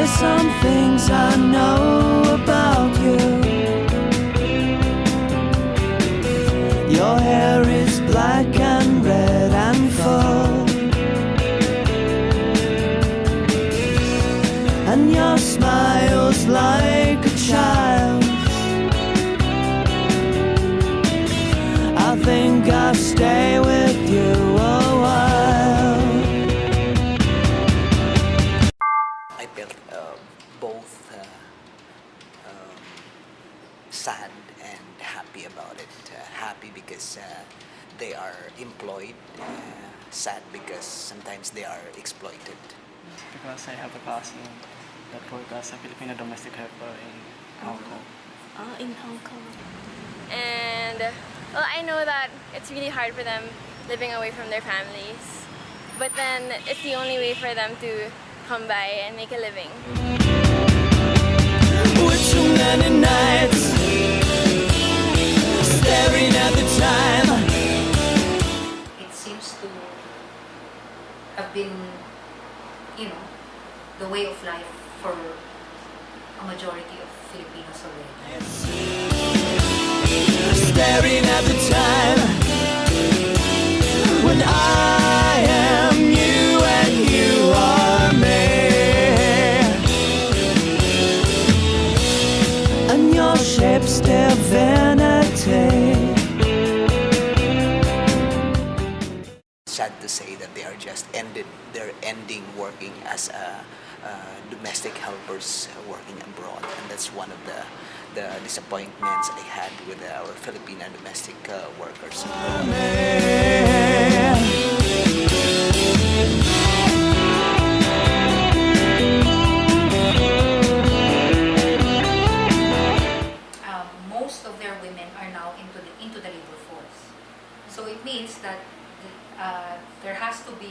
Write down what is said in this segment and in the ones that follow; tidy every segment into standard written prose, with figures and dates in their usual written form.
There's some things I know about you. Your hair is black and red and full, and your smile's like a child. I think I'll stay with you a while. I felt both sad and happy about it. Happy because they are employed, sad because sometimes they are exploited. Because I have a cousin that works as a Filipino domestic helper in Hong Kong. In Hong Kong. And well, I know that it's really hard for them living away from their families, but then it's the only way for them to come by and make a living. With too many nights staring at the time. It seems to have been, the way of life for a majority of Filipinos already. Staring at the time when I am you and you are me, and your shape's their vanity. Sad to say that they're ending working as domestic helpers working abroad, and that's one of the disappointments I had with our Filipino domestic workers. Most of their women are now into the labor force. So it means that there has to be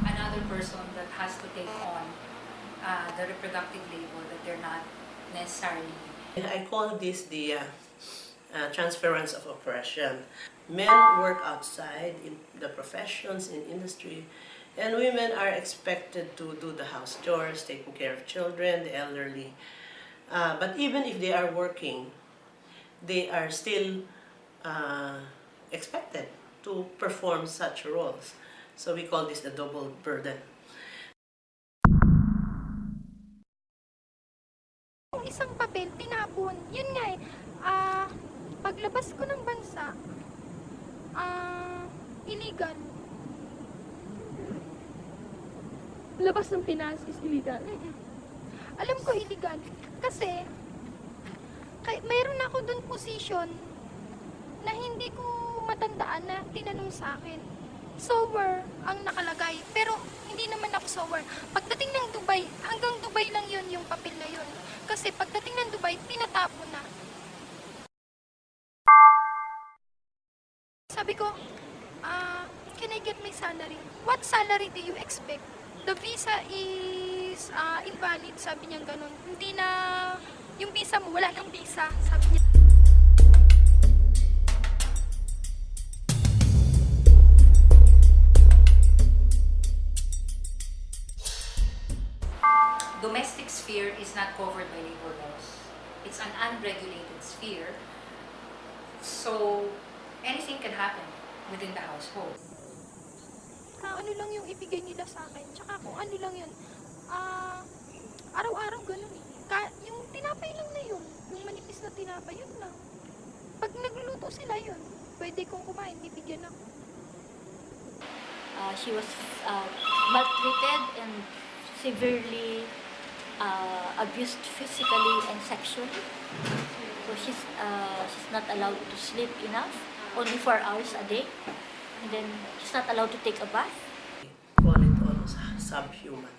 another person that has to take on the reproductive labor that they're not necessarily. I call this the transference of oppression. Men work outside in the professions, in industry, and women are expected to do the house chores, taking care of children, the elderly. But even if they are working, they are still expected to perform such roles. So we call this the double burden. Isang papel, tinapon. Yun nga paglabas ko ng bansa, illegal. Labas ng Pinas is illegal. Alam ko illegal. Kasi, mayroon ako dun position na hindi ko matandaan na tinanong sa akin. Sower ang nakalagay. Pero, hindi naman ako sower. Pagdating ng Dubai, hanggang Dubai lang yun yung papel na yun. Kasi pagdating ng Dubai, tinatapon na. Sabi ko, can I get my salary? What salary do you expect? The visa is invalid, sabi niya ganun. Hindi na, yung visa mo, wala nang visa, sabi niya. Domestic sphere is not covered by labor laws. It's an unregulated sphere. So, anything can happen within the household. Ano lang yung ibigay nila sa akin. Tsaka kung ano lang yun. Araw-araw ganun eh. Yung tinapay lang na yun. Yung manipis na tinapay, yun lang. Pag nagluluto sila yun, pwede kong kumain, bibigyan ako. She was maltreated and severely abused physically and sexually. So she's not allowed to sleep enough, only 4 hours a day. And then she's not allowed to take a bath. Call it almost subhuman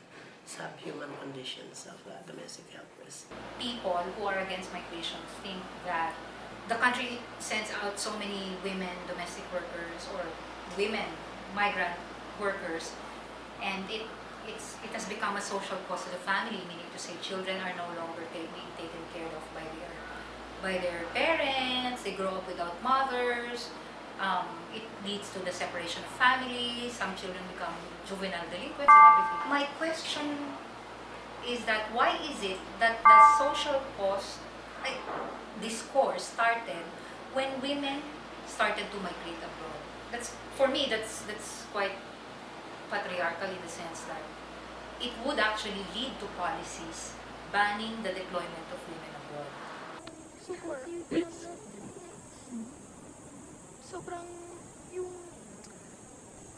conditions of domestic helpers. People who are against migration think that the country sends out so many women domestic workers or women migrant workers, and it has become a social cost to the family, meaning to say children are no longer being taken care of by their parents. They grow up without mothers. It leads to the separation of families. Some children become juvenile delinquents and everything. My question is that why is it that the social cost discourse started when women started to migrate abroad? That's for me. That's quite patriarchal in the sense that it would actually lead to policies banning the deployment of women abroad. Sobrang yung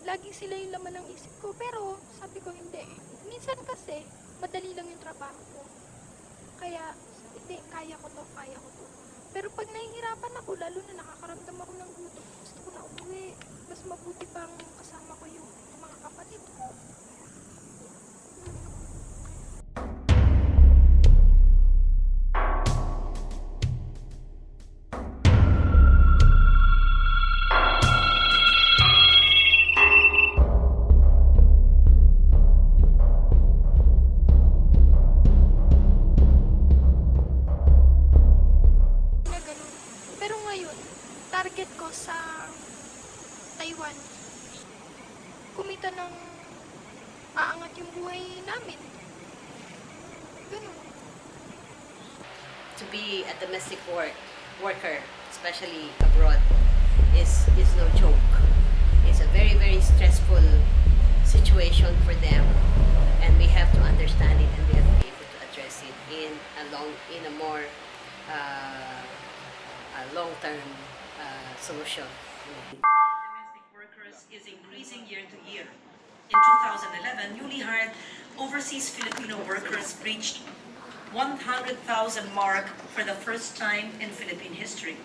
lagi sila yung laman ng isip ko. Pero sabi ko hindi. Minsan kasi madali lang yung trabaho ko. Kaya hindi, kaya ko to. Pero pag nahihirapan ako, lalo na nakakaramdam ako ng gutom, gusto ko na umuwi. Mas mabuti pang kasama ko yung mga kapatid ko. Na ganun. Pero ngayon, target ko sa Taiwan, kumita ng aangat yung buhay namin. Ganun. To be a domestic worker, especially abroad, is no joke. It's a very, very stressful situation for them, and we have to understand it, and we have to be able to address it in a more long-term solution. Domestic workers is increasing year to year. In 2011, newly hired overseas Filipino workers reached 100,000 mark for the first time in Philippine history.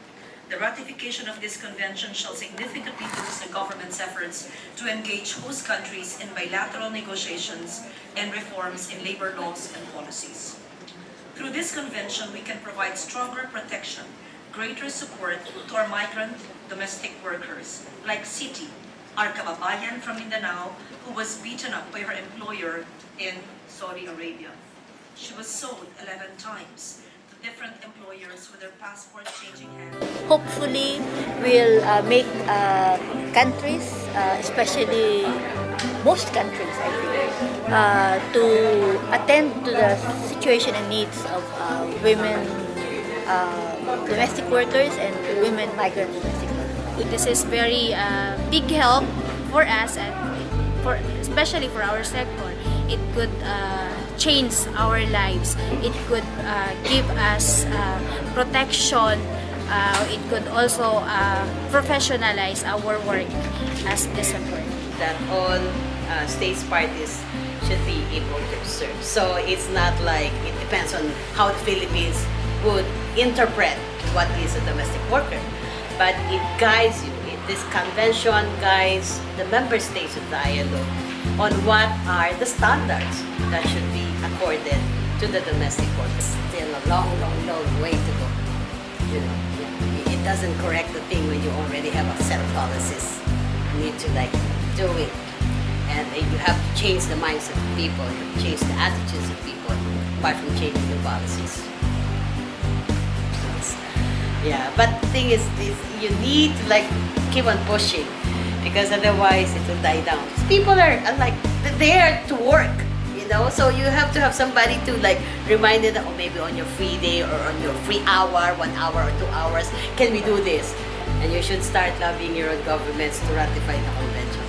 The ratification of this convention shall significantly boost the government's efforts to engage host countries in bilateral negotiations and reforms in labor laws and policies. Through this convention, we can provide stronger protection, greater support to our migrant domestic workers, like Siti, our kababayan from Mindanao, who was beaten up by her employer in Saudi Arabia. She was sold 11 times to different employers with their passports changing hands. Hopefully, we'll make countries, especially most countries, I think, to attend to the situation and needs of women domestic workers and women migrant domestic workers. This is very big help for us and especially for our sector. It could change our lives. It could give us protection. It could also professionalize our work as decent work. That all states parties should be able to serve. So it's not like it depends on how the Philippines would interpret what is a domestic worker, but it guides you. This convention guides the member states of the ILO on what are the standards that should be accorded to the domestic workers. Still a long way to go. You know, it doesn't correct the thing when you already have a set of policies. You need to do it, and you have to change the mindset of people, you have to change the attitudes of people, apart from changing the policies. Yeah, but the thing is you need to keep on pushing, because otherwise it will die down. People are there to work, so you have to have somebody to remind them that, maybe on your free day or on your free hour, 1 hour or 2 hours, can we do this? And you should start lobbying your own governments to ratify the convention.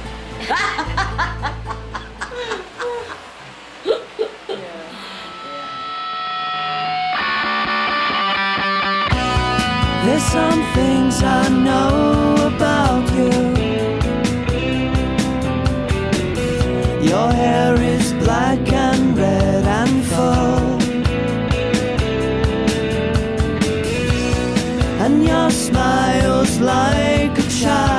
There's some things I know about you. Your hair is black and red and full, and your smile's like a child.